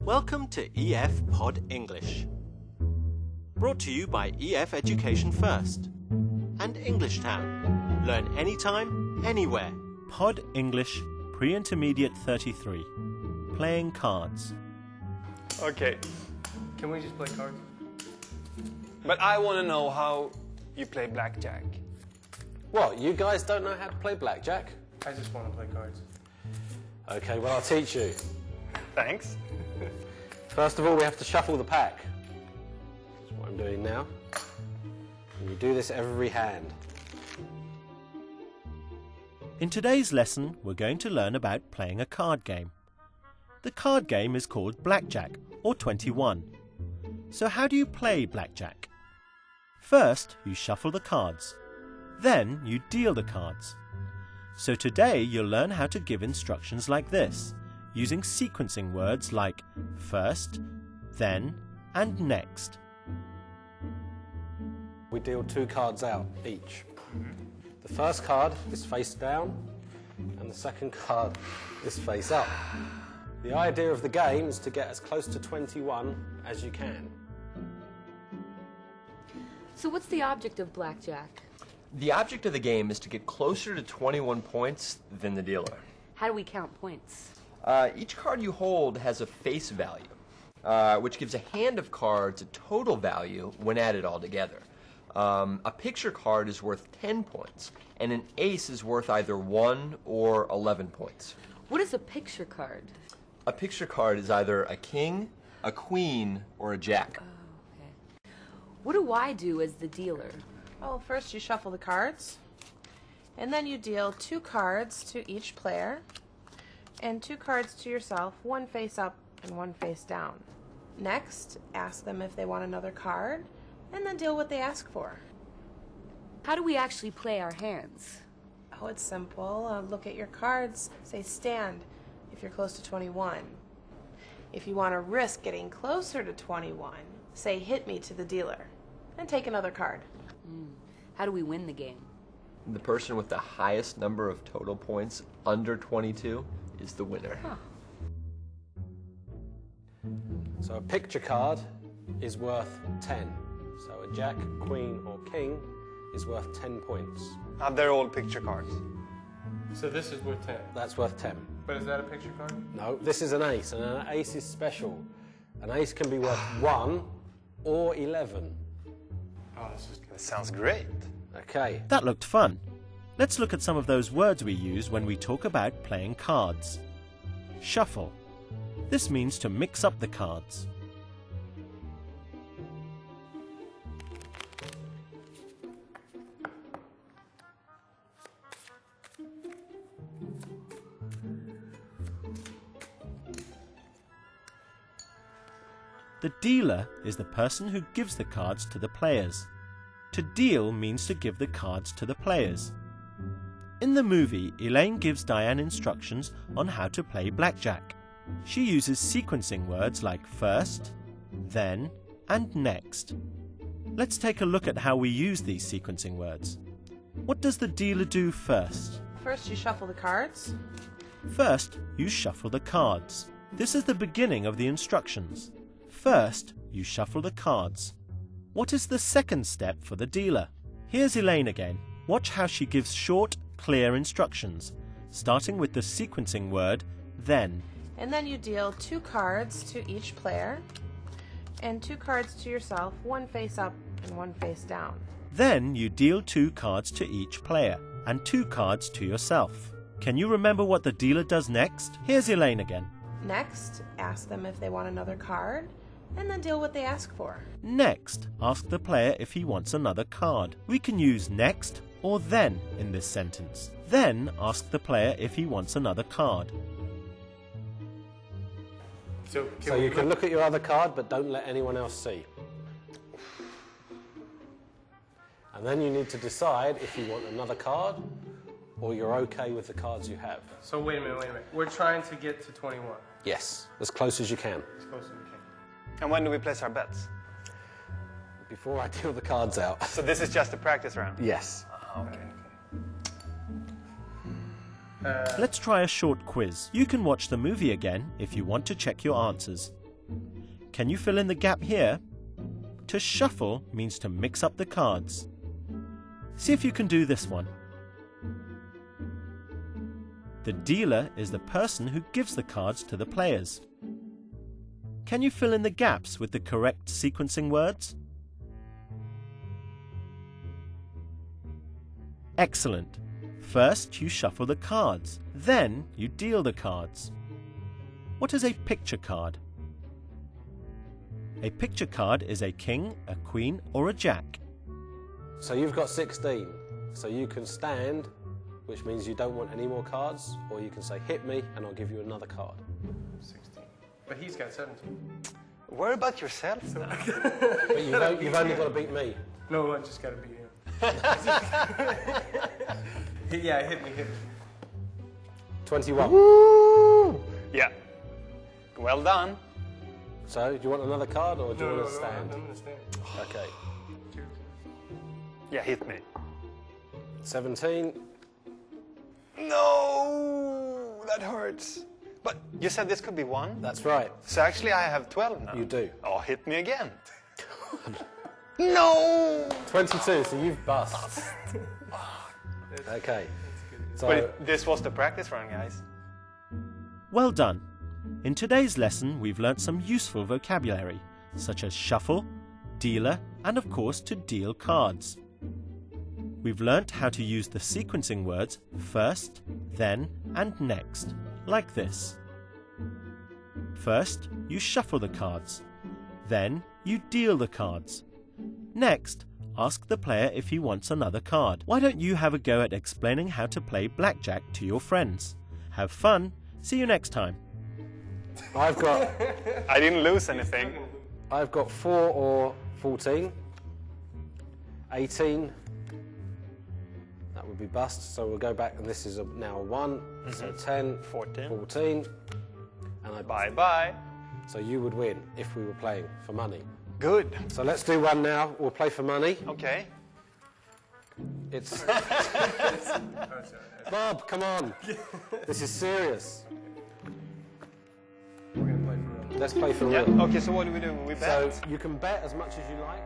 Welcome to EF Pod English. Brought to you by EF Education First and Englishtown. Learn anytime, anywhere. Pod English Pre-Intermediate 33. Playing cards. Okay. Can we just play cards? But I want to know how you play blackjack. What, you guys don't know how to play blackjack? I just want to play cards. Okay, well, I'll teach you. Thanks. First of all, we have to shuffle the pack. That's what I'm doing now. And you do this every hand. In today's lesson, we're going to learn about playing a card game. The card game is called Blackjack, or 21. So how do you play Blackjack? First, you shuffle the cards. Then, you deal the cards. So today, you'll learn how to give instructions like this, using sequencing words like first, then, and next. We deal 2 cards out each. The first card is face down, and the second card is face up. The idea of the game is to get as close to 21 as you can. So what's the object of blackjack? The object of the game is to get closer to 21 points than the dealer. How do we count points? Each card you hold has a face value, which gives a hand of cards a total value when added all together. A picture card is worth 10 points, and an ace is worth either 1 or 11 points. What is a picture card? A picture card is either a king, a queen, or a jack. Oh, okay. What do I do as the dealer? Well, first you shuffle the cards, and then you deal 2 cards to each player, and 2 cards to yourself, 1 face up and 1 face down. Next, ask them if they want another card, and then deal what they ask for. How do we actually play our hands? Oh, it's simple. Look at your cards, say stand if you're close to 21. If you want to risk getting closer to 21, say hit me to the dealer, and take another card. How do we win the game? The person with the highest number of total points under 22 is the winner. Huh. So a picture card is worth 10. So a jack, queen, or king is worth 10 points. They're all picture cards. So this is worth 10. That's worth 10. But is that a picture card? No, this is an ace, and an ace is special. An ace can be worth 1 or 11. Oh, this is good. That sounds great. Okay. That looked fun. Let's look at some of those words we use when we talk about playing cards. Shuffle. This means to mix up the cards. The dealer is the person who gives the cards to the players. To deal means to give the cards to the players. In the movie, Elaine gives Diane instructions on how to play blackjack. She uses sequencing words like first, then, and next. Let's take a look at how we use these sequencing words. What does the dealer do first? First you shuffle the cards. First, you shuffle the cards. This is the beginning of the instructions. First, you shuffle the cards. What is the second step for the dealer? Here's Elaine again. Watch how she gives short, clear instructions, starting with the sequencing word, then. And then you deal 2 cards to each player, and 2 cards to yourself, 1 face up and 1 face down. Then you deal 2 cards to each player, and 2 cards to yourself. Can you remember what the dealer does next? Here's Elaine again. Next, ask them if they want another card, and then deal what they ask for. Next, ask the player if he wants another card. We can use next or then in this sentence. Then ask the player if he wants another card. So You can look at your other card, but don't let anyone else see. And then you need to decide if you want another card or you're okay with the cards you have. So wait a minute. We're trying to get to 21. Yes, as close as you can. As close as we can. And when do we place our bets? Before I deal the cards out. So this is just a practice round? Yes. Okay. Let's try a short quiz. You can watch the movie again if you want to check your answers. Can you fill in the gap here? To shuffle means to mix up the cards. See if you can do this one. The dealer is the person who gives the cards to the players. Can you fill in the gaps with the correct sequencing words? Excellent. First you shuffle the cards, then you deal the cards. What is a picture card? A picture card is a king, a queen or a jack. So you've got 16. So you can stand, which means you don't want any more cards, or you can say hit me and I'll give you another card. 16. But he's got 17. Worry about yourself. But you've only got to beat me. No, I just got to beat him. Yeah, hit me. 21. Woo! Yeah. Well done. So, do you want another card or do you want to stand? I'm going to stand. Okay. Yeah, hit me. 17. No, that hurts. But you said this could be 1? That's right. So actually I have 12 now. You do. Oh, hit me again. No! 22, so you've bust. Okay. So, But this was the practice run, guys. Well done. In today's lesson we've learnt some useful vocabulary, such as shuffle, dealer and of course to deal cards. We've learnt how to use the sequencing words first, then and next, like this. First, you shuffle the cards. Then, you deal the cards. Next, ask the player if he wants another card. Why don't you have a go at explaining how to play blackjack to your friends? Have fun. See you next time. I've got I didn't lose anything. 4 or 14. 18. That would be bust, so we'll go back, and this is now a 1. So 10, 14. 14. And I Bye-bye. So you would win if we were playing for money. Good. So let's do one now. We'll play for money. Okay. It's Bob, come on. This is serious. We're going to play for real. Let's play for Yeah. real. Okay, so what do? We bet? So you can bet as much as you like.